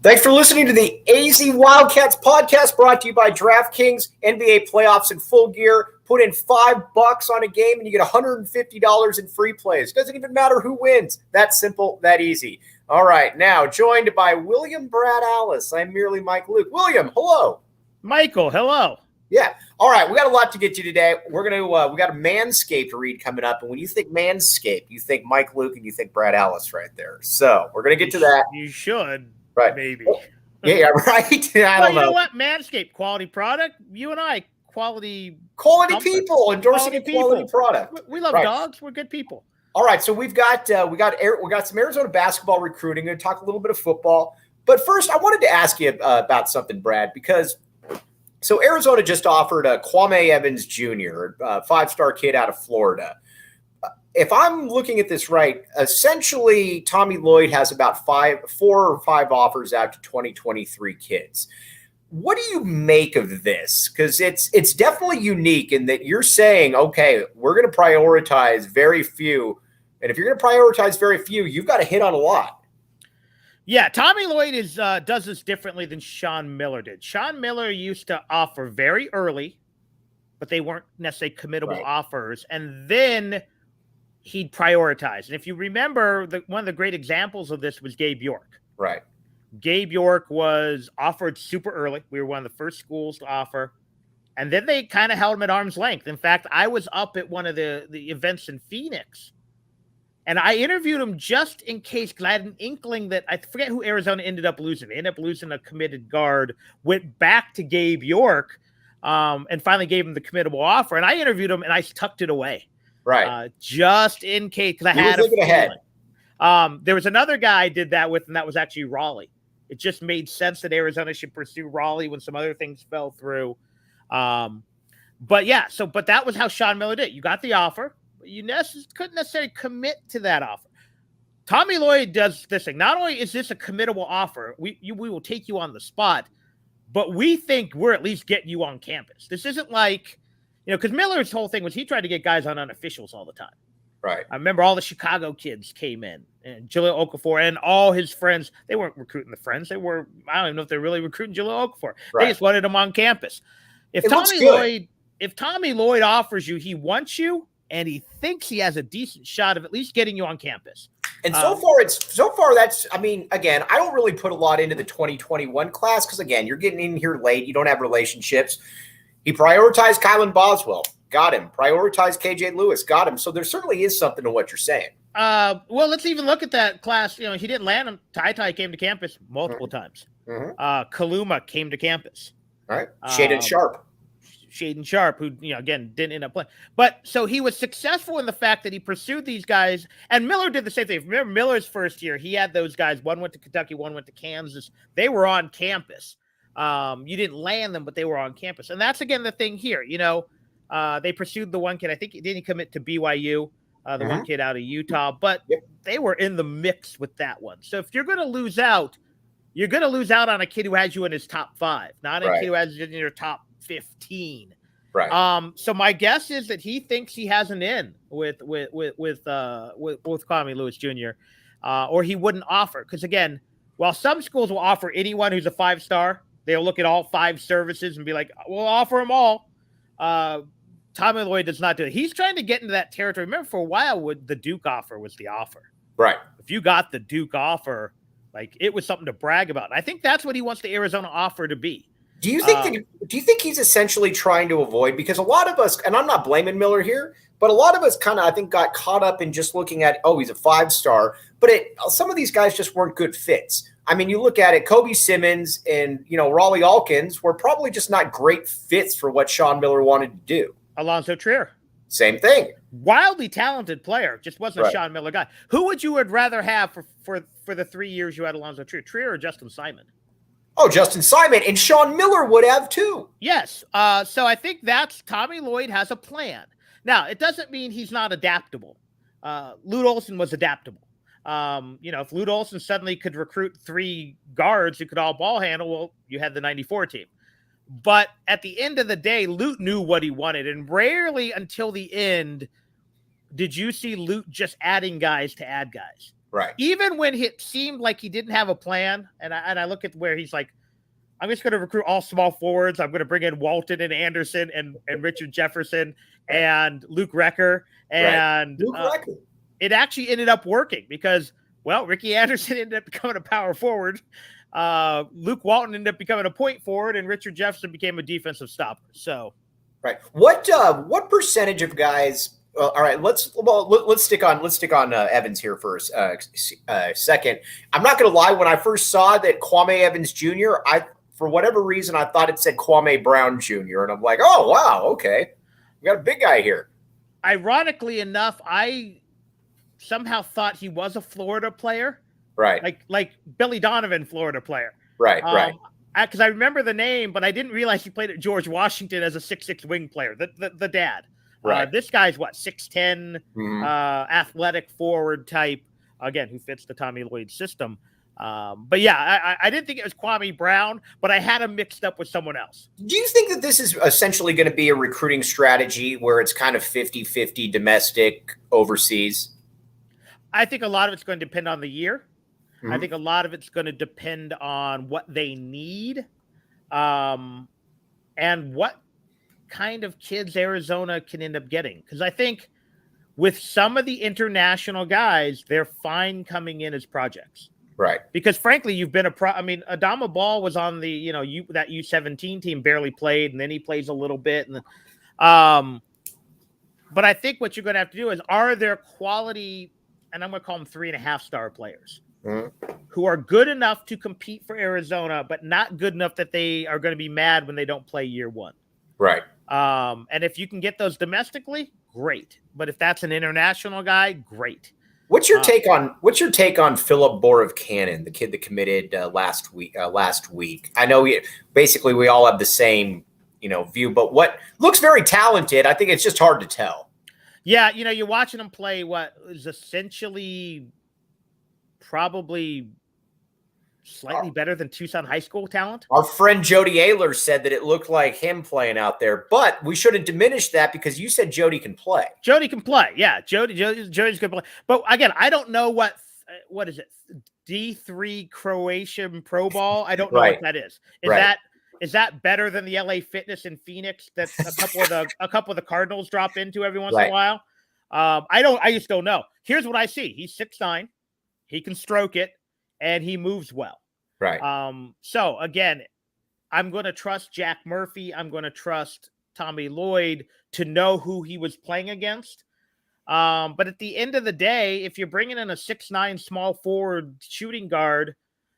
Thanks for listening to the AZ Wildcats podcast brought to you by DraftKings. NBA playoffs in full gear. Put in $5 on a game and you get $150 in free plays. Doesn't even matter who wins. That simple, that easy. All right, now joined by William Brad Allis. I'm merely Mike Luke. William, hello. Michael, hello. Yeah. All right, we got a lot to get to today. We got a Manscaped read coming up, and when you think Manscaped, you think Mike Luke and you think Brad Allis right there. So we're gonna get to that. You should. Right. Maybe. Yeah, right. I don't know. You know what? Manscaped, quality product. You and I, quality people endorsing a quality product. We love dogs. We're good people. All right, so we got some Arizona basketball recruiting. We're going to talk a little bit of football, but first, I wanted to ask you about something, Brad, because so Arizona just offered Kwame Evans Jr., a five-star kid out of Florida. If I'm looking at this right, essentially Tommy Lloyd has about 4 or 5 offers out to 2023 kids. What do you make of this? Because it's definitely unique in that you're saying, okay, we're going to prioritize very few. And if you're going to prioritize very few, you've got to hit on a lot. Yeah, Tommy Lloyd does this differently than Sean Miller did. Sean Miller used to offer very early, but they weren't necessarily committable offers. And then he'd prioritize. And if you remember, one of the great examples of this was Gabe York. Right. Gabe York was offered super early. We were one of the first schools to offer. And then they kind of held him at arm's length. In fact, I was up at one of the events in Phoenix, and I interviewed him just in case, because I had an inkling that I forget who Arizona ended up losing. They ended up losing a committed guard, went back to Gabe York, and finally gave him the committable offer. And I interviewed him, and I tucked it away. Right. Just in case, because I had a feeling. There was another guy I did that with, and that was actually Raleigh. It just made sense that Arizona should pursue Raleigh when some other things fell through. But that was how Sean Miller did. You got the offer, but you couldn't necessarily commit to that offer. Tommy Lloyd does this thing. Not only is this a committable offer, we will take you on the spot, but we think we're at least getting you on campus. This isn't like, because Miller's whole thing was he tried to get guys on unofficials all the time. Right. I remember all the Chicago kids came in, and Jaleel Okafor and all his friends. They weren't recruiting the friends. I don't even know if they're really recruiting Jaleel Okafor. Right. They just wanted him on campus. If Tommy Lloyd offers you, he wants you, and he thinks he has a decent shot of at least getting you on campus. And so far that's, again, I don't really put a lot into the 2021 class because, again, you're getting in here late. You don't have relationships. He prioritized Kylan Boswell. Got him. Prioritized KJ Lewis. Got him. So there certainly is something to what you're saying. Well, let's even look at that class. He didn't land him. Tai came to campus multiple times. Mm-hmm. Kaluma came to campus. All right. Shaden Sharp, who, again, didn't end up playing. But so he was successful in the fact that he pursued these guys. And Miller did the same thing. Remember Miller's first year, he had those guys. One went to Kentucky, one went to Kansas. They were on campus. You didn't land them, but they were on campus. And that's, again, the thing here. They pursued the one kid. I think he didn't commit to BYU, one kid out of Utah. But they were in the mix with that one. So if you're going to lose out, you're going to lose out on a kid who has you in his top 5, not a kid who has you in your top 15. Right. So my guess is that he thinks he has an in with Kwame Lewis Jr. Or he wouldn't offer. Because again, while some schools will offer anyone who's a 5-star, they'll look at all 5 services and be like, we'll offer them all. Tommy Lloyd does not do it. He's trying to get into that territory. Remember, for a while, the Duke offer was the offer. Right. If you got the Duke offer, it was something to brag about. And I think that's what he wants the Arizona offer to be. Do you think he's essentially trying to avoid, because a lot of us, and I'm not blaming Miller here, but a lot of us kind of, I think, got caught up in just looking at, he's a 5-star, but some of these guys just weren't good fits. You look at it, Kobe Simmons and, Raleigh Alkins were probably just not great fits for what Sean Miller wanted to do. Alonzo Trier. Same thing. Wildly talented player, just wasn't a Sean Miller guy. Who would you rather have for the 3 years you had Alonzo Trier? Trier or Justin Simon? Oh, Justin Simon, and Sean Miller would have too. Yes. So I think that's Tommy Lloyd has a plan. Now, it doesn't mean he's not adaptable. Lute Olson was adaptable. If Lute Olson suddenly could recruit 3 guards who could all ball handle, well, you had the 94 team. But at the end of the day, Lute knew what he wanted. And rarely until the end did you see Lute just adding guys to add guys. Right. Even when it seemed like he didn't have a plan, and I look at where he's like, I'm just going to recruit all small forwards. I'm going to bring in Walton and Anderson and Richard Jefferson and Luke Recker. And Luke Recker. It actually ended up working because, well, Ricky Anderson ended up becoming a power forward. Luke Walton ended up becoming a point forward, and Richard Jefferson became a defensive stopper. So, right. What percentage of guys? All right, let's stick on Evans here for a second. I'm not going to lie. When I first saw that Kwame Evans Jr., for whatever reason I thought it said Kwame Brown Jr., and I'm like, oh wow, okay, we got a big guy here. Ironically enough, I somehow thought he was a Florida player, right? Like Billy Donovan, Florida player, right? Right. Because I remember the name, but I didn't realize he played at George Washington as a 6'6" wing player. The dad. Right. This guy's what, 6'10", athletic forward type, again, who fits the Tommy Lloyd system. But yeah, I didn't think it was Kwame Brown, but I had him mixed up with someone else. Do you think that this is essentially going to be a recruiting strategy where it's kind of 50-50 domestic, overseas? I think a lot of it's going to depend on the year. I think a lot of it's going to depend on what they need, and what kind of kids Arizona can end up getting. Because I think with some of the international guys, they're fine coming in as projects. Right. Because frankly, you've been Adama Bal was on the, that U17 team, barely played, and then he plays a little bit. And but I think what you're going to have to do is, are there quality, and I'm going to call them 3.5-star players, who are good enough to compete for Arizona, but not good enough that they are going to be mad when they don't play year one. Right. And if you can get those domestically, great. But if that's an international guy, great. What's your take on Philip Boroff-Cannon, the kid that committed last week? I know we all have the same view, but what looks very talented. I think it's just hard to tell. Yeah, you're watching him play what is essentially probably slightly better than Tucson high school talent. Our friend Jody Ayler said that it looked like him playing out there, but we shouldn't diminish that because you said Jody can play. Jody can play. Yeah. Jody's good play. But again, I don't know what is it? D3 Croatian Pro Ball. I don't know what that is. Is that better than the LA Fitness in Phoenix that a couple of the Cardinals drop into every once in a while? I just don't know. Here's what I see. He's 6'9". He can stroke it. And he moves well. Right. So again, I'm going to trust Jack Murphy. I'm going to trust Tommy Lloyd to know who he was playing against. But at the end of the day, if you're bringing in a 6'9" small forward shooting guard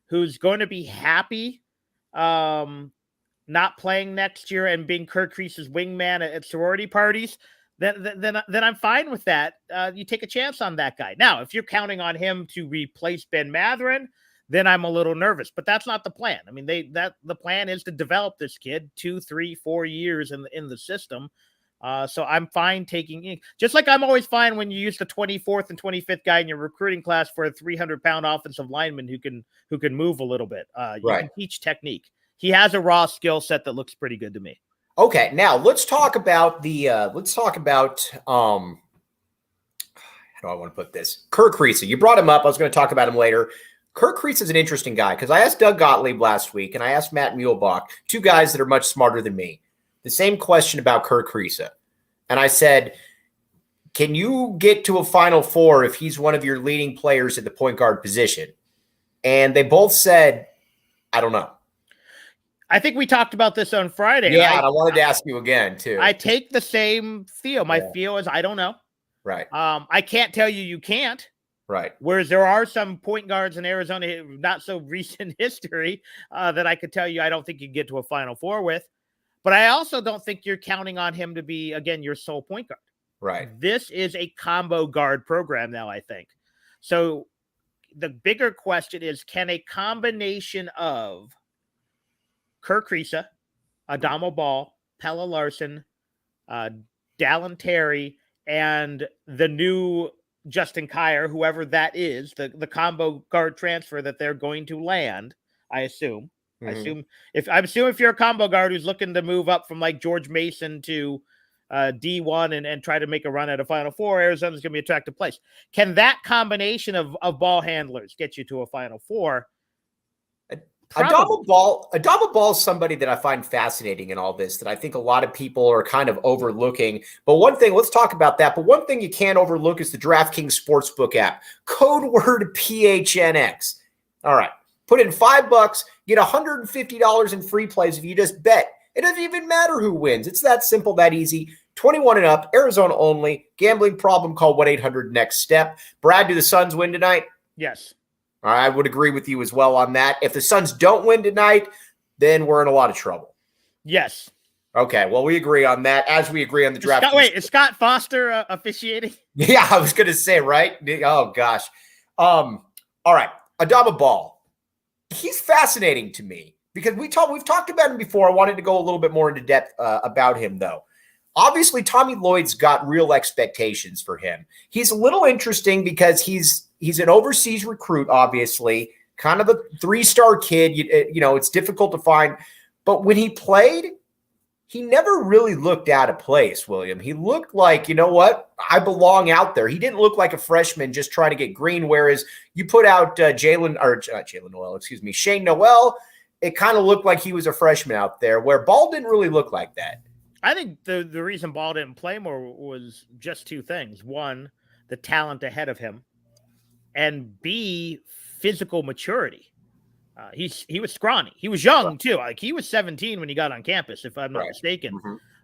who's going to be happy not playing next year and being Kirk Crease's wingman at sorority parties, then I'm fine with that. You take a chance on that guy. Now, if you're counting on him to replace Ben Mathurin, then I'm a little nervous. But that's not the plan. I mean, the plan is to develop this kid 2, 3, 4 years in the system. So I'm fine taking, just like I'm always fine when you use the 24th and 25th guy in your recruiting class for a 300-pound offensive lineman who can move a little bit. You can teach technique. He has a raw skill set that looks pretty good to me. Okay, now let's talk about how do I want to put this? Kirk Crease. You brought him up. I was going to talk about him later. Kirk Crease is an interesting guy because I asked Doug Gottlieb last week and I asked Matt Muehlbach, two guys that are much smarter than me, the same question about Kirk Crease. And I said, can you get to a Final Four if he's one of your leading players at the point guard position? And they both said, I don't know. I think we talked about this on Friday. Yeah, and I wanted to ask you again, too. I take the same feel. My feel is I don't know. Right. I can't tell you can't. Right. Whereas there are some point guards in Arizona, not so recent history, that I could tell you I don't think you can get to a Final Four with. But I also don't think you're counting on him to be, again, your sole point guard. Right. This is a combo guard program now, I think. So the bigger question is, can a combination of Kirk Crease, Adama Bal, Pella Larson, Dalen Terry, and the new Justin Kier, whoever that is, the combo guard transfer that they're going to land, I assume. Mm-hmm. I assume if you're a combo guard who's looking to move up from like George Mason to D1 and try to make a run at a Final Four, Arizona's going to be an attractive place. Can that combination of ball handlers get you to a Final Four? Adama Bal is somebody that I find fascinating in all this, that I think a lot of people are kind of overlooking. But one thing, let's talk about that. But one thing you can't overlook is the DraftKings Sportsbook app. Code word PHNX. All right. Put in $5, get $150 in free plays if you just bet. It doesn't even matter who wins. It's that simple, that easy. 21 and up, Arizona only. Gambling problem, call 1-800-NEXT-STEP. Brad, do the Suns win tonight? Yes. I would agree with you as well on that. If the Suns don't win tonight, then we're in a lot of trouble. Yes. Okay, well, we agree on that, as we agree on the draft. Is Scott Foster officiating? Yeah, I was going to say, right? Oh, gosh. All right, Adama Bal. He's fascinating to me because we've talked about him before. I wanted to go a little bit more into depth about him, though. Obviously, Tommy Lloyd's got real expectations for him. He's a little interesting because he's an overseas recruit, obviously, kind of a 3-star kid. You know, it's difficult to find. But when he played, he never really looked out of place, William. He looked like, you know what, I belong out there. He didn't look like a freshman just trying to get green, whereas you put out Shane Noel, it kind of looked like he was a freshman out there, where Bal didn't really look like that. I think the reason Bal didn't play more was just two things. One, the talent ahead of him, and B, physical maturity. He was scrawny. He was young too. Like, he was 17 when he got on campus, if I'm not mistaken.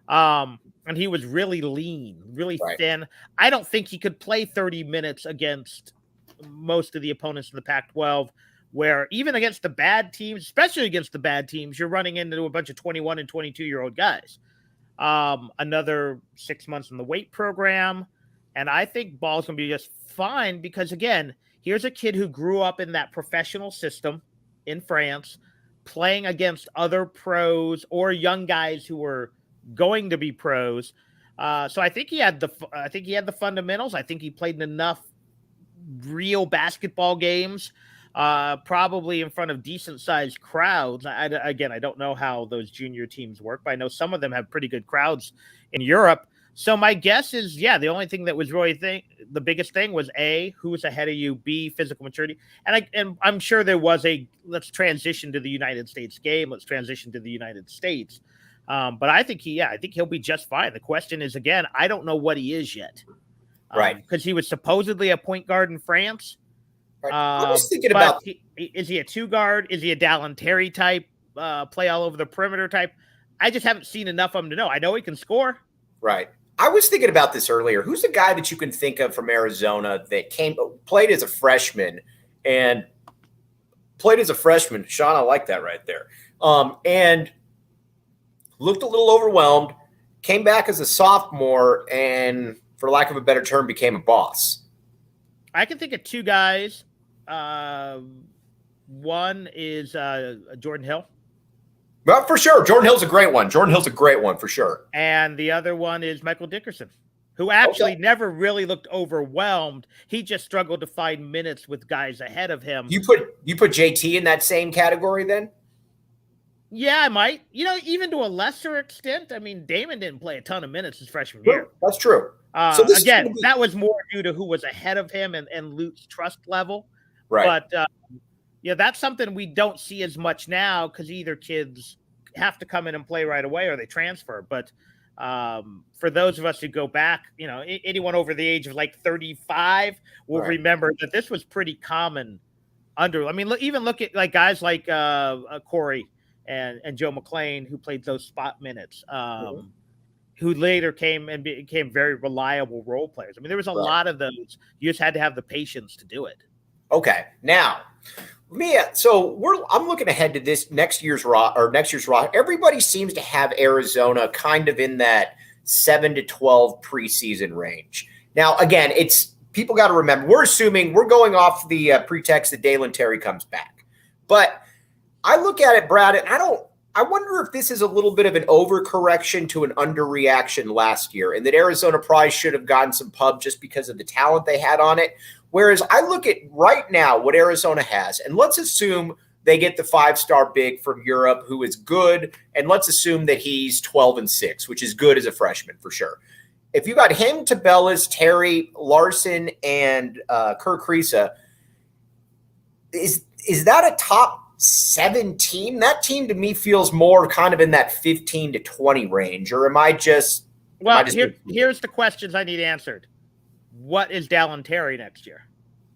Mm-hmm. And he was really lean, really thin. I don't think he could play 30 minutes against most of the opponents in the Pac-12, where even against the bad teams, especially against the bad teams, you're running into a bunch of 21 and 22-year-old guys. Another 6 months in the weight program. And I think Bal's going to be just fine because, again, here's a kid who grew up in that professional system in France, playing against other pros or young guys who were going to be pros. So I think he had the fundamentals. I think he played in enough real basketball games, probably in front of decent-sized crowds. I don't know how those junior teams work, but I know some of them have pretty good crowds in Europe. So my guess is, the only thing that was really the biggest thing was A, who was ahead of you, B, physical maturity. And I'm sure there was let's transition to the United States game. Let's transition to the United States. But I think he'll be just fine. The question is, again, I don't know what he is yet. Right. Because he was supposedly a point guard in France. Right. I was thinking about, is he a 2-guard? Is he a Dalen Terry type, play all over the perimeter type? I just haven't seen enough of him to know. I know he can score. Right. I was thinking about this earlier. Who's the guy that you can think of from Arizona that played as a freshman? Sean, I like that right there. And looked a little overwhelmed, came back as a sophomore, and for lack of a better term, became a boss. I can think of 2 guys. One is Jordan Hill. Well, for sure. Jordan Hill's a great one. For sure. And the other one is Michael Dickerson, who actually never really looked overwhelmed. He just struggled to find minutes with guys ahead of him. You put JT in that same category then? Yeah, I might. Even to a lesser extent. I mean, Damon didn't play a ton of minutes his freshman year. That's true. So again, that was more due to who was ahead of him and Luke's trust level. Right. But that's something we don't see as much now because either kids have to come in and play right away or they transfer. But for those of us who go back, anyone over the age of like 35 will remember that this was pretty common. Look at like guys like Corey and Joe McClain, who played those spot minutes, who later came and became very reliable role players. I mean, there was a lot of those. You just had to have the patience to do it. Okay, now, I'm looking ahead to this next year's Raw. Everybody seems to have Arizona kind of in that 7 to 12 preseason range. Now, again, people got to remember, we're going off the pretext that Dalen Terry comes back. But I look at it, Brad, and I wonder if this is a little bit of an overcorrection to an underreaction last year, and that Arizona probably should have gotten some pub just because of the talent they had on it. Whereas I look at right now what Arizona has, and let's assume they get the 5-star big from Europe who is good, and let's assume that he's 12-6, which is good as a freshman for sure. If you got him, Tabellas, Terry, Larson, and Kirk Kriisa, is that a top 7 team? That team to me feels more kind of in that 15 to 20 range, or am I just? Well, here's the questions I need answered. What is Dalen Terry next year?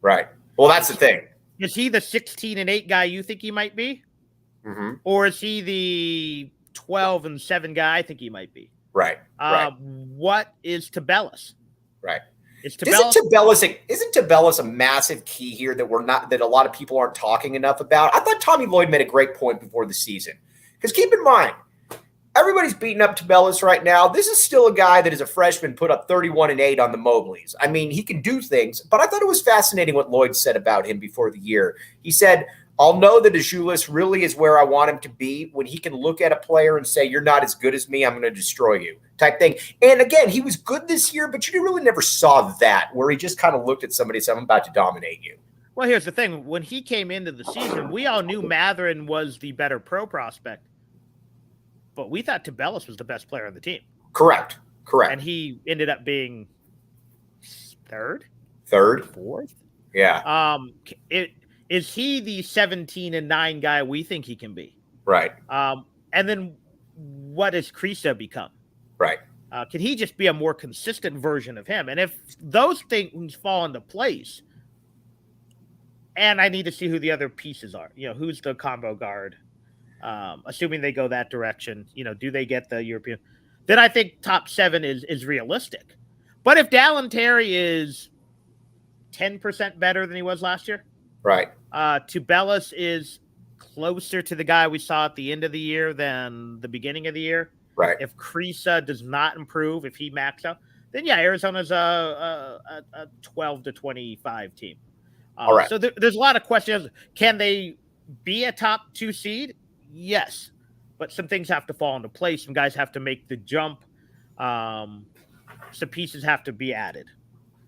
Right. Well, that's the thing. Is he the 16-8 guy you think he might be? Mm-hmm. Or is he the 12-7 guy I think he might be? Right. What is Tabellas? Right. Isn't Tabellas a massive key here that a lot of people aren't talking enough about? I thought Tommy Lloyd made a great point before the season. Because keep in mind, everybody's beating up Tabellas right now. This is still a guy that as a freshman put up 31-8 on the Mobleys. I mean, he can do things, but I thought it was fascinating what Lloyd said about him before the year. He said, I'll know that Azulis really is where I want him to be when he can look at a player and say, you're not as good as me, I'm going to destroy you type thing. And again, he was good this year, but you really never saw that where he just kind of looked at somebody and said, I'm about to dominate you. Well, here's the thing. When he came into the season, we all knew Mathurin was the better pro prospect, but we thought Tabellas was the best player on the team. Correct. And he ended up being third, fourth. Yeah. Is he the 17-9 guy we think he can be? Right. And then what does Kriisa become? Right. Can he just be a more consistent version of him? And if those things fall into place, and I need to see who the other pieces are, who's the combo guard, assuming they go that direction, do they get the European? Then I think top 7 is realistic. But if Dalen Terry is 10% better than he was last year, right. Tabellas is closer to the guy we saw at the end of the year than the beginning of the year. Right. If Kriisa does not improve, if he maxed out, then yeah, Arizona's a 12 to 25 team. All right. So there's a lot of questions. Can they be a top 2 seed? Yes, but some things have to fall into place. Some guys have to make the jump. Some pieces have to be added.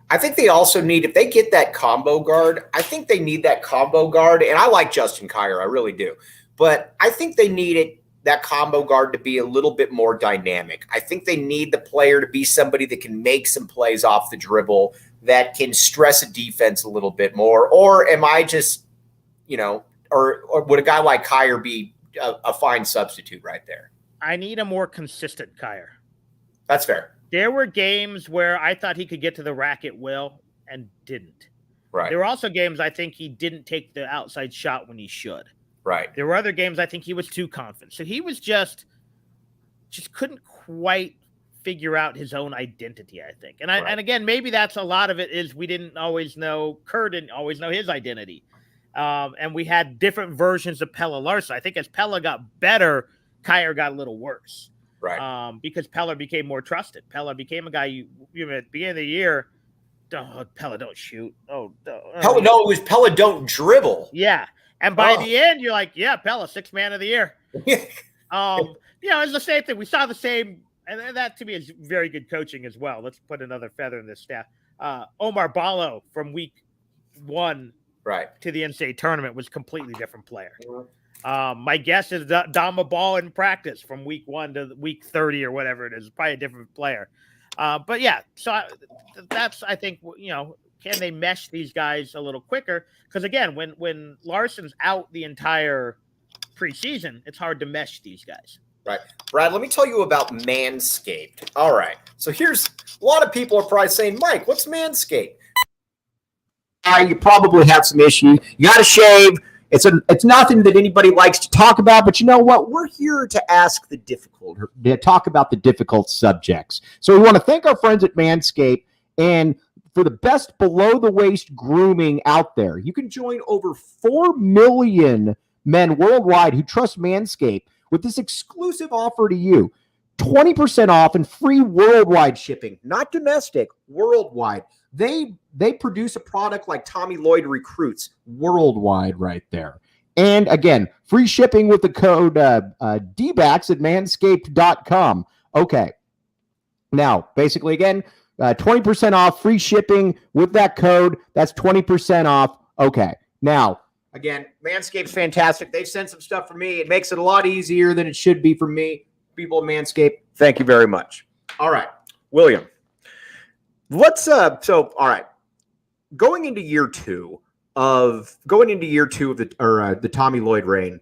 I think they also need, if they get that combo guard, I think they need that combo guard. And I like Justin Kier, I really do. But I think they need that combo guard to be a little bit more dynamic. I think they need the player to be somebody that can make some plays off the dribble, that can stress a defense a little bit more. Or am I just, or would a guy like Kier be a fine substitute right there? I need a more consistent Kier. That's fair. There were games where I thought he could get to the rack at will and didn't. Right. There were also games I think he didn't take the outside shot when he should. Right. There were other games I think he was too confident. So he was just couldn't quite figure out his own identity, I think. And and again, maybe that's a lot of it is we didn't always know, Kerr didn't always know his identity. And we had different versions of Pelle Larsson. I think as Pelle got better, Kier got a little worse. Right. Because Pelle became more trusted. Pelle became a guy you at the beginning of the year, Pelle don't shoot. It was Pelle don't dribble. Yeah. And by the end, you're like, yeah, Pelle, 6th man of the year. It's the same thing. We saw the same, and that to me is very good coaching as well. Let's put another feather in this staff. Omar Ballo from week 1 to the NCAA tournament was a completely different player. My guess is Adama Bal in practice from week 1 to week 30 or whatever it is, probably a different player. But yeah, so that's, I think, can they mesh these guys a little quicker? Because again, when Larson's out the entire preseason, it's hard to mesh these guys. Right. Brad, let me tell you about Manscaped. All right. So here's a lot of people are probably saying, Mike, what's Manscaped? You probably have some issues. You got to shave. It's nothing that anybody likes to talk about, but you know what? We're here to talk about the difficult subjects. So we want to thank our friends at Manscaped and for the best below-the-waist grooming out there. You can join over 4 million men worldwide who trust Manscaped with this exclusive offer to you. 20% off and free worldwide shipping, not domestic, worldwide. They produce a product like Tommy Lloyd recruits worldwide right there. And again, free shipping with the code DBAX at manscaped.com. Okay. Now, basically, again, 20% off, free shipping with that code. That's 20% off. Okay. Now, Again, Manscaped's fantastic. They've sent some stuff for me. It makes it a lot easier than it should be for me. People at Manscaped, thank you very much. All right, William. Let's all right. Going into year two of the Tommy Lloyd reign,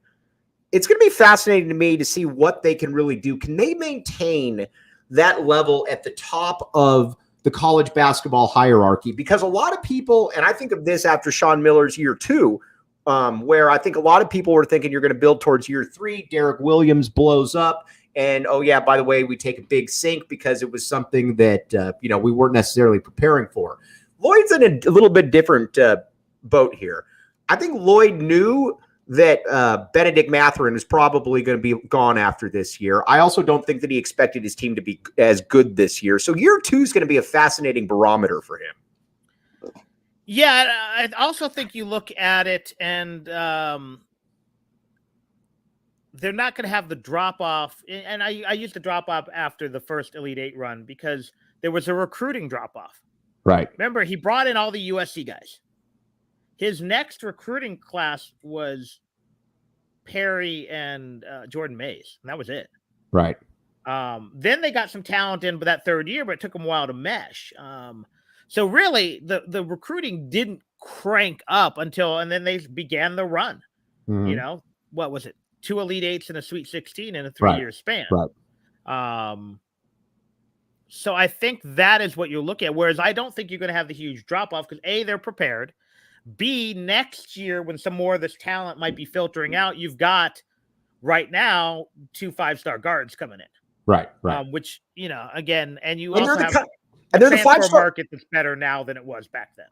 it's going to be fascinating to me to see what they can really do. Can they maintain that level at the top of the college basketball hierarchy? Because a lot of people, and I think of this after Sean Miller's year two, where I think a lot of people were thinking you're going to build towards year three. Derek Williams blows up. And, oh, yeah, by the way, we take a big sink because it was something that, we weren't necessarily preparing for. Lloyd's in a little bit different boat here. I think Lloyd knew that Bennedict Mathurin was probably going to be gone after this year. I also don't think that he expected his team to be as good this year. So year two is going to be a fascinating barometer for him. Yeah, I also think you look at it and they're not going to have the drop-off. And I used the drop-off after the first Elite Eight run because there was a recruiting drop-off. Right. Remember, he brought in all the USC guys. His next recruiting class was Perry and Jordan Mays, and that was it. Right. Then they got some talent in that third year, but it took them a while to mesh. So really, the recruiting didn't crank up and then they began the run. Mm-hmm. What was it? 2 Elite Eights and a Sweet 16 in a 3-year span. Right. So I think that is what you're looking at. Whereas I don't think you're going to have the huge drop off because A, they're prepared. B, next year when some more of this talent might be filtering out, you've got right now 2 5-star guards coming in. Right. Which, again, and you and also have they're the 5-star market that's better now than it was back then.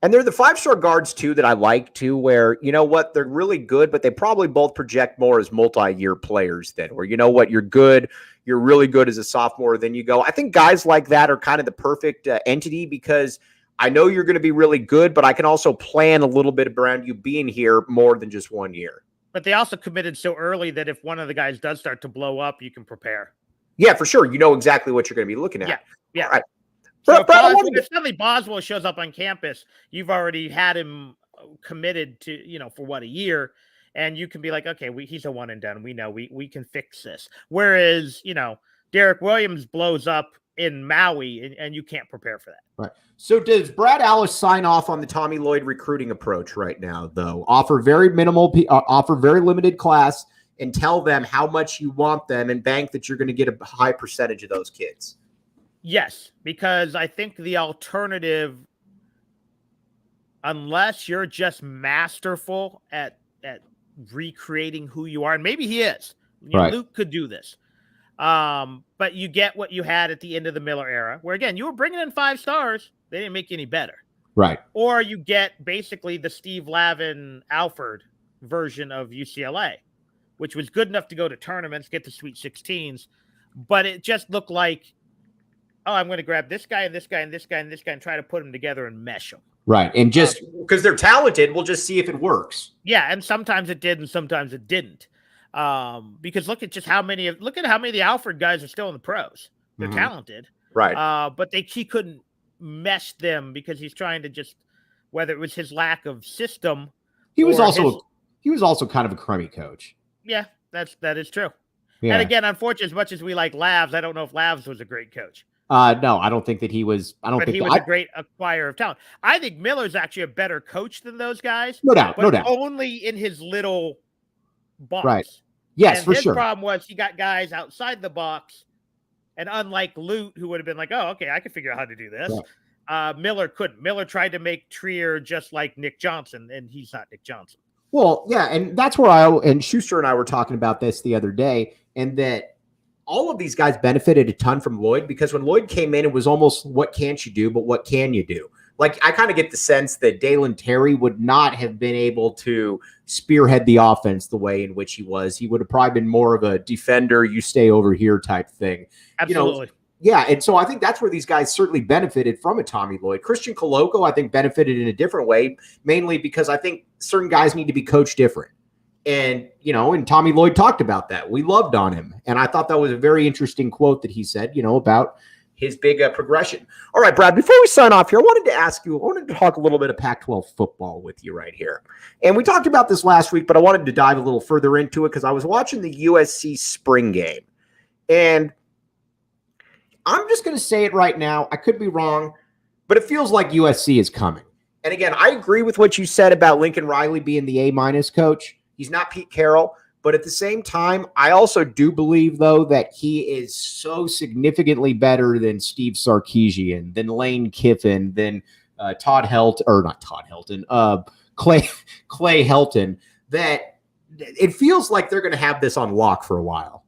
And they're the 5-star guards too that I like too, where you know what, they're really good, but they probably both project more as multi-year players then, where you know what, you're good, you're really good as a sophomore, then you go. I think guys like that are kind of the perfect entity because I know you're going to be really good, but I can also plan a little bit around you being here more than just 1 year. But they also committed so early that if one of the guys does start to blow up, you can prepare. Yeah, for sure. You know exactly what you're going to be looking at. Yeah. All right. So if suddenly Boswell shows up on campus, you've already had him committed to, for a year, and you can be like, okay, he's a one and done. We know we can fix this. Whereas, Derek Williams blows up in Maui and you can't prepare for that. Right. So does Brad Allis sign off on the Tommy Lloyd recruiting approach right now, though? Offer very limited class and tell them how much you want them and bank that you're going to get a high percentage of those kids. Yes, because I think the alternative, unless you're just masterful at recreating who you are, and maybe he is. Right. Luke could do this. But you get what you had at the end of the Miller era, where, again, you were bringing in 5 stars. They didn't make you any better. Right. Or you get basically the Steve Lavin Alford version of UCLA, which was good enough to go to tournaments, get to Sweet 16s, but it just looked like, oh, I'm going to grab this guy and this guy and this guy and this guy and try to put them together and mesh them. Right. And just because they're talented, we'll just see if it works. Yeah. And sometimes it did and sometimes it didn't. Because look at how many of the Alfred guys are still in the pros. They're talented. Right. But he couldn't mesh them because he's trying to just, whether it was his lack of system. He was also kind of a crummy coach. Yeah, that is true. Yeah. And again, unfortunately, as much as we like Lavs, I don't know if Lavs was a great coach. No, I don't think that he was. He was a great acquirer of talent. I think Miller's actually a better coach than those guys. No doubt. Only in his little box. Right. Yes, and for his sure. problem was he got guys outside the box, and unlike Lute, who would have been like, "Oh, okay, I can figure out how to do this," Miller couldn't. Miller tried to make Trier just like Nick Johnson, and he's not Nick Johnson. Well, yeah, and that's where and Schuster and I were talking about this the other day, and that all of these guys benefited a ton from Lloyd because when Lloyd came in, it was almost what can't you do, but what can you do? Like, I kind of get the sense that Dalen Terry would not have been able to spearhead the offense the way in which he was. He would have probably been more of a defender, you stay over here type thing. Absolutely. Yeah, and so I think that's where these guys certainly benefited from a Tommy Lloyd. Christian Koloko, I think, benefited in a different way, mainly because I think certain guys need to be coached different. And, and Tommy Lloyd talked about that. We loved on him. And I thought that was a very interesting quote that he said, about, his big progression. All right, Brad, before we sign off here, I wanted to talk a little bit of Pac-12 football with you right here. And we talked about this last week, but I wanted to dive a little further into it because I was watching the USC spring game. And I'm just going to say it right now. I could be wrong, but it feels like USC is coming. And again, I agree with what you said about Lincoln Riley being the A- coach. He's not Pete Carroll. But at the same time, I also do believe, though, that he is so significantly better than Steve Sarkisian, than Lane Kiffin, than Clay Helton, that it feels like they're going to have this on lock for a while.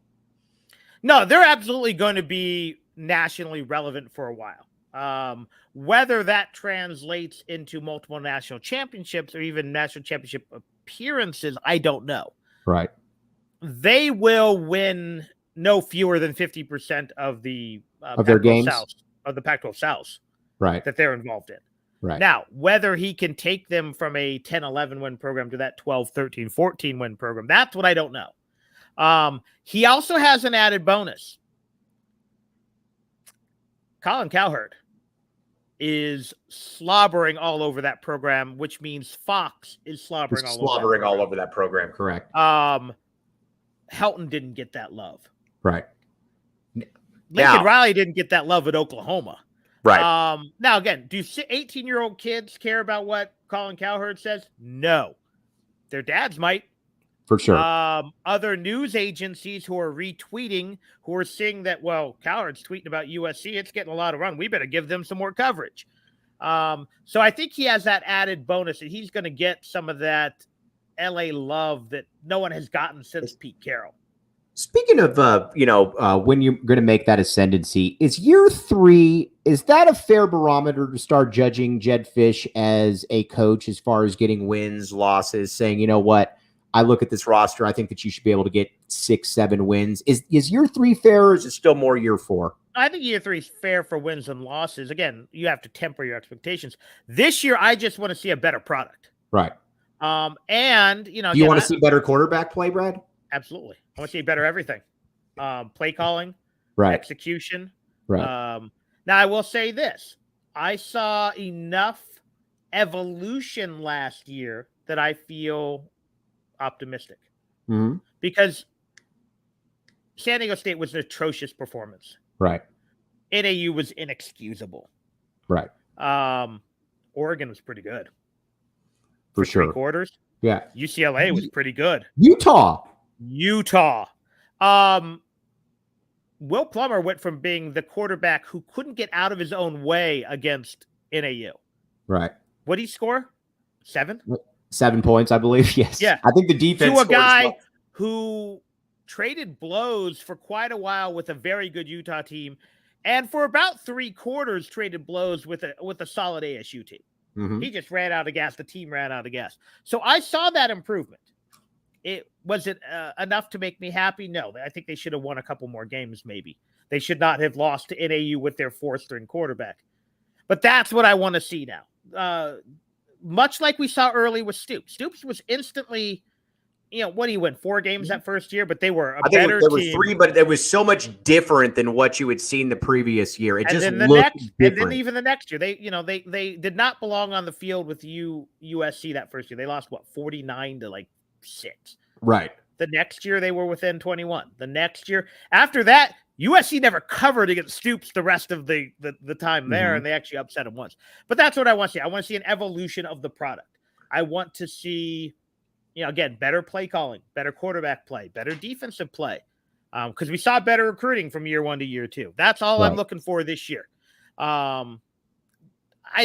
No, they're absolutely going to be nationally relevant for a while. Whether that translates into multiple national championships or even national championship appearances, I don't know. Right. They will win no fewer than 50% of the of their games South, of the Pac-12 South, right, that they're involved in. Right. Now, whether he can take them from a 10-11 win program to that 12-13-14 win program, that's what I don't know. He also has an added bonus. Colin Cowherd is slobbering all over that program, which means Fox is slobbering all over that program. Correct. Helton didn't get that love. Right. Lincoln Riley didn't get that love at Oklahoma. Right. Now, again, do 18-year-old kids care about what Colin Cowherd says? No. Their dads might. For sure. Other news agencies who are retweeting, who are seeing that, well, Cowherd's tweeting about USC, it's getting a lot of run. We better give them some more coverage. So I think he has that added bonus, and he's going to get some of that LA love that no one has gotten since Pete Carroll. Speaking of, when you're going to make that ascendancy, is year 3, is that a fair barometer to start judging Jed Fish as a coach as far as getting wins, losses, saying, you know what, I look at this roster, I think that you should be able to get 6-7 wins. Is year 3 fair, or is it still more year 4? I think year 3 is fair for wins and losses. Again, you have to temper your expectations. This year, I just want to see a better product. Right. And, do you want to see better quarterback play, Brad? Absolutely. I want to see better everything. Play calling, right, execution. Right. Now, I will say this. I saw enough evolution last year that I feel optimistic. Mm-hmm. Because San Diego State was an atrocious performance. Right. NAU was inexcusable. Right. Oregon was pretty good. For sure. 3 quarters. Yeah. UCLA was pretty good. Utah. Will Plummer went from being the quarterback who couldn't get out of his own way against NAU. Right. What did he score? 7? 7 points, I believe. Yes. Yeah. I think the defense to a guy who traded blows for quite a while with a very good Utah team, and for about 3 quarters traded blows with a solid ASU team. Mm-hmm. He just ran out of gas. The team ran out of gas. So I saw that improvement. Was it enough to make me happy? No. I think they should have won a couple more games, maybe. They should not have lost to NAU with their 4th-string quarterback. But that's what I want to see now. Much like we saw early with Stoops. Stoops was instantly, what do you win? 4 games that first year, but they were a better team. There were 3, but it was so much different than what you had seen the previous year. It just looked different. And then even the next year, they did not belong on the field with USC that first year. They lost 49 to 6. Right. The next year they were within 21. The next year after that, USC never covered against Stoops the rest of the time there, and they actually upset him once. But that's what I want to see. I want to see an evolution of the product. I want to see, again, better play calling, better quarterback play, better defensive play, because we saw better recruiting from year 1 to year 2. That's all I'm looking for this year. I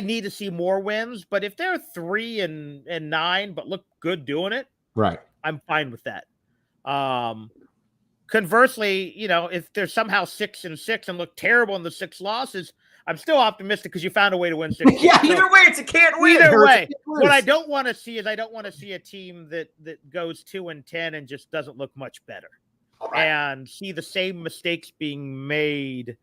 need to see more wins, but if they're 3-9 but look good doing it, right, I'm fine with that. Conversely, if they're somehow 6-6 and look terrible in the 6 losses, I'm still optimistic because you found a way to win 6. Yeah, either way, it's a can't win. Either way, what I don't want to see is a team that goes 2-10 and just doesn't look much better, and see the same mistakes being made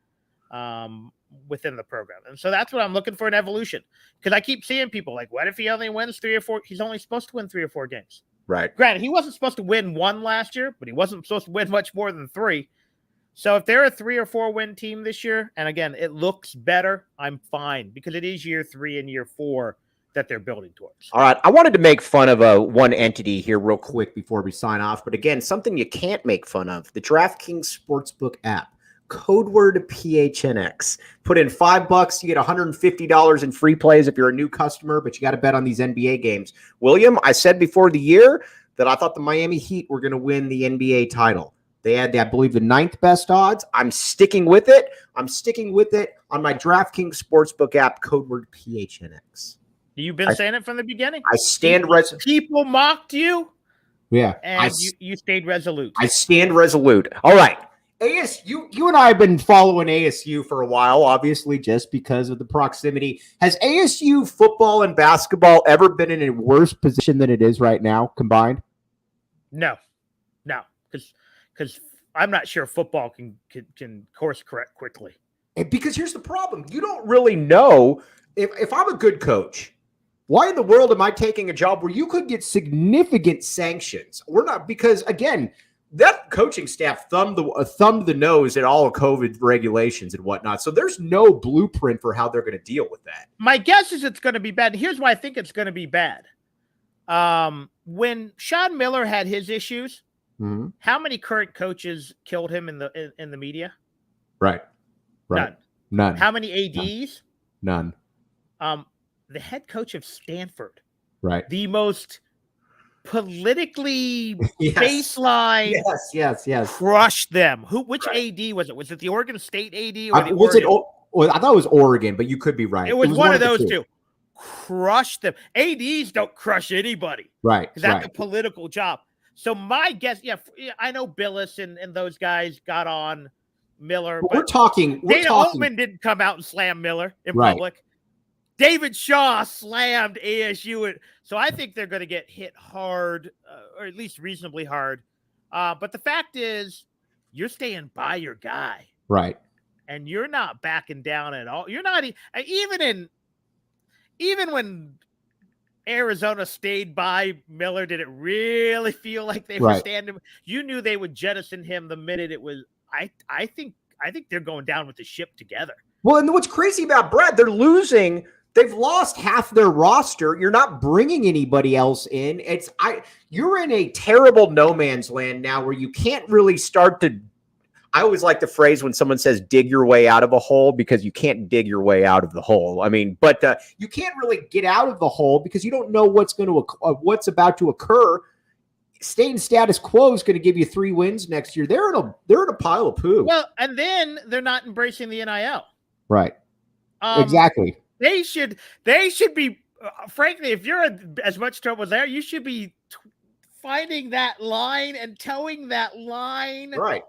within the program. And so that's what I'm looking for, an evolution. Because I keep seeing people what if he only wins 3 or 4? He's only supposed to win 3 or 4 games. Right. Granted, he wasn't supposed to win 1 last year, but he wasn't supposed to win much more than 3. So if they're a 3 or 4 win team this year, and again, it looks better, I'm fine because it is year 3 and year 4 that they're building towards. All right. I wanted to make fun of one entity here real quick before we sign off. But again, something you can't make fun of, the DraftKings Sportsbook app. Code word PHNX. Put in $5, you get $150 in free plays if you're a new customer, but you got to bet on these NBA games. William, I said before the year that I thought the Miami Heat were going to win the NBA title. They had, I believe, the 9th best odds. I'm sticking with it. I'm sticking with it on my DraftKings Sportsbook app, code word PHNX. You've been saying it from the beginning? I stand resolute. People mocked you. Yeah. And you stayed resolute. I stand resolute. All right. ASU, you and I have been following ASU for a while, obviously, just because of the proximity. Has ASU football and basketball ever been in a worse position than it is right now, combined? No, because I'm not sure football can course correct quickly. And because here's the problem. You don't really know if I'm a good coach, why in the world am I taking a job where you could get significant sanctions? We're not, because again, that coaching staff thumbed the nose at all of COVID regulations and whatnot. So there's no blueprint for how they're going to deal with that. My guess is it's going to be bad. Here's why I think it's going to be bad. When Sean Miller had his issues, how many current coaches killed him in the media? Right. None. How many ADs? None. The head coach of Stanford. Right. The most politically baseline. Yes. Crushed them. Which AD was it? Was it the Oregon State AD? I thought it was Oregon, but you could be right. It was one of those two. Crushed them. ADs don't crush anybody. Right. Because that's a political job. So my guess, I know Billis and those guys got on Miller. But we're talking. Dana Altman didn't come out and slam Miller in public. David Shaw slammed ASU. So I think they're going to get hit hard, or at least reasonably hard. But the fact is, you're staying by your guy. Right. And you're not backing down at all. You're not even when Arizona stayed by Miller, did it really feel like they were standing? You knew they would jettison him the minute it was. I think they're going down with the ship together. Well, and what's crazy about Brad, they're losing. They've lost half their roster. You're not bringing anybody else in. You're in a terrible no man's land now where you can't really start to. I always like the phrase when someone says dig your way out of a hole, because you can't dig your way out of the hole. I mean, but you can't really get out of the hole because you don't know what's about to occur. Staying status quo is going to give you 3 wins next year. They're in a pile of poo. Well, and then they're not embracing the NIL. Right. Exactly. They should be, frankly, if you're in as much trouble as there, you should be finding that line and towing that line. Right.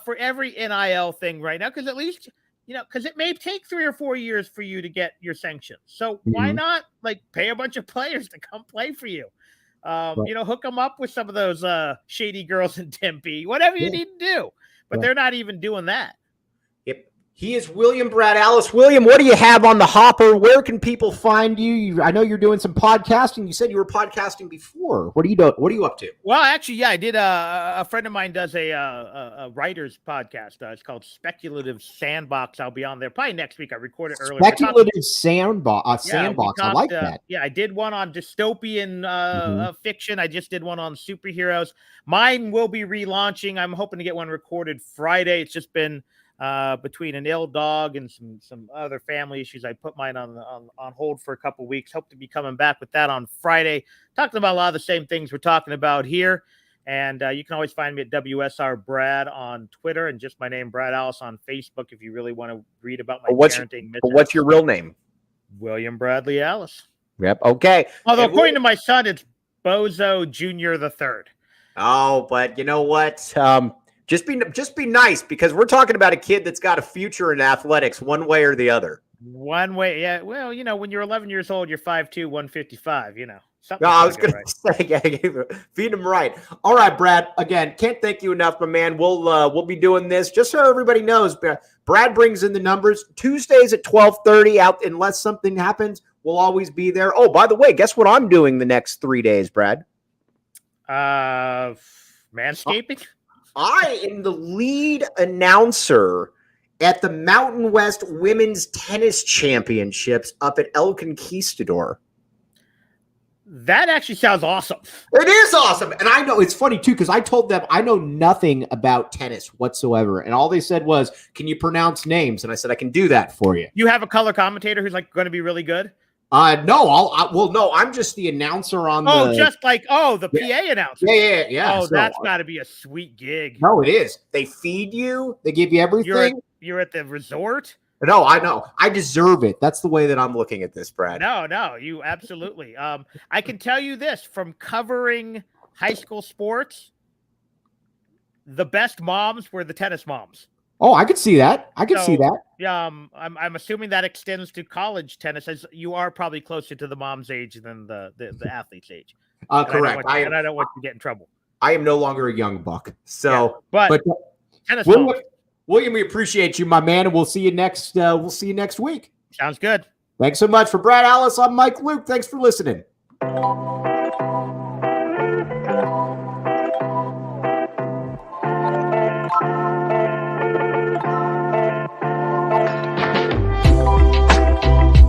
For every NIL thing right now, because at least, because it may take 3 or 4 years for you to get your sanctions. So why not pay a bunch of players to come play for you? Hook them up with some of those shady girls in Tempe, whatever you need to do. But they're not even doing that. Yep. He is William Brad Allis. William, what do you have on the hopper? Where can people find you? I know you're doing some podcasting. You said you were podcasting before. What are you doing? What are you up to? Well, actually, I did. A friend of mine does a writer's podcast. It's called Speculative Sandbox. I'll be on there probably next week. I recorded earlier. Speculative Sandbox. I like that. Yeah, I did one on dystopian fiction. I just did one on superheroes. Mine will be relaunching. I'm hoping to get one recorded Friday. It's just been between an ill dog and some other family issues, I put mine on hold for a couple weeks. Hope to be coming back with that on Friday, talking about a lot of the same things we're talking about here. And you can always find me at WSR Brad on Twitter, and just my name, Brad Allis, on Facebook if you really want to read about my parenting. What's your real name? William Bradley Allis. Yep. Okay. Although according to my son, it's Bozo Jr. the Third. Oh, but you know what? Just be nice, because we're talking about a kid that's got a future in athletics one way or the other. One way, yeah. Well, when you're 11 years old, you're 5'2", 155, Something. No, I was going to say, feed him right. All right, Brad. Again, can't thank you enough, my man. We'll be doing this just so everybody knows. Brad brings in the numbers Tuesdays at 12:30. Out unless something happens, we'll always be there. Oh, by the way, guess what I'm doing the next 3 days, Brad? Manscaping. I am the lead announcer at the Mountain West Women's Tennis Championships up at El Conquistador. That actually sounds awesome. It is awesome. And I know it's funny too, because I told them I know nothing about tennis whatsoever. And all they said was, can you pronounce names? And I said, I can do that for you. You have a color commentator who's like going to be really good? No, I'm just the announcer on the. Oh, just like, the PA announcer. Yeah. Oh, so, that's got to be a sweet gig. No, it is. They feed you. They give you everything. You're at the resort? No, I know. I deserve it. That's the way that I'm looking at this, Brad. No, you absolutely. I can tell you this from covering high school sports, the best moms were the tennis moms. Oh, I could see that. I could see that. Yeah, I'm assuming that extends to college tennis, as you are probably closer to the mom's age than the athlete's age. Correct. I don't want you to get in trouble. I am no longer a young buck. So, yeah, but tennis moms. William, we appreciate you, my man, and we'll see you next. Week. Sounds good. Thanks so much. For Brad Allis, I'm Mike Luke. Thanks for listening.